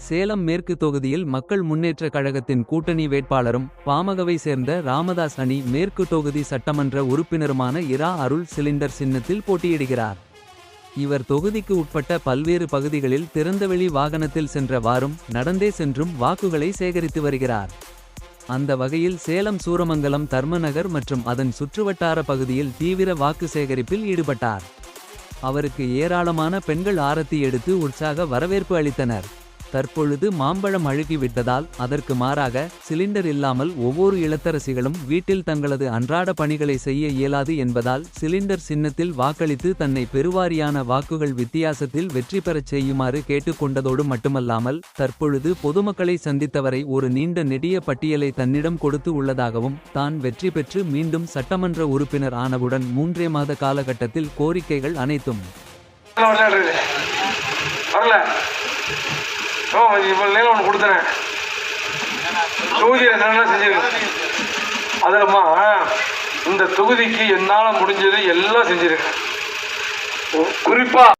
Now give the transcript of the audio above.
சேலம் மேற்கு தொகுதியில் மக்கள் முன்னேற்றக் கழகத்தின் கூட்டணி வேட்பாளரும் பாமகவை சேர்ந்த ராமதாஸ் அணி மேற்கு தொகுதி சட்டமன்ற உறுப்பினருமான இரா அருள் சிலிண்டர் சின்னத்தில் போட்டியிடுகிறார். இவர் தொகுதிக்கு உட்பட்ட பல்வேறு பகுதிகளில் திறந்தவெளி வாகனத்தில் சென்றவாறும் நடந்தே சென்றும் வாக்குகளை சேகரித்து வருகிறார். அந்த வகையில் சேலம் சூரமங்கலம் தர்மநகர் மற்றும் அதன் சுற்றுவட்டார பகுதியில் தீவிர வாக்கு சேகரிப்பில் ஈடுபட்டார். அவருக்கு ஏராளமான பெண்கள் ஆரத்தி எடுத்து உற்சாக வரவேற்பு அளித்தனர். தற்பொழுது மாம்பழம் அழுகிவிட்டதால் அதற்கு மாறாக சிலிண்டர் இல்லாமல் ஒவ்வொரு இளத்தரசிகளும் வீட்டில் தங்களது அன்றாட பணிகளை செய்ய இயலாது என்பதால் சிலிண்டர் சின்னத்தில் வாக்களித்து தன்னை பெருவாரியான வாக்குகள் வித்தியாசத்தில் வெற்றி பெறச் செய்யுமாறு கேட்டுக்கொண்டதோடு மட்டுமல்லாமல் தற்பொழுது பொதுமக்களை சந்தித்தவரை ஒரு நீண்ட நெடிய பட்டியலை தன்னிடம் கொடுத்து உள்ளதாகவும் தான் வெற்றி பெற்று மீண்டும் சட்டமன்ற உறுப்பினர் ஆனவுடன் 3 மாத காலகட்டத்தில் கோரிக்கைகள் அனைத்தும் இவ்வளோ ஒன்று கொடுத்தேன் தொகுதியில் என்னென்ன செஞ்சிருக்கேன். அதில்மா இந்த தொகுதிக்கு என்னால் முடிஞ்சது எல்லாம் செஞ்சிருக்கேன். குறிப்பாக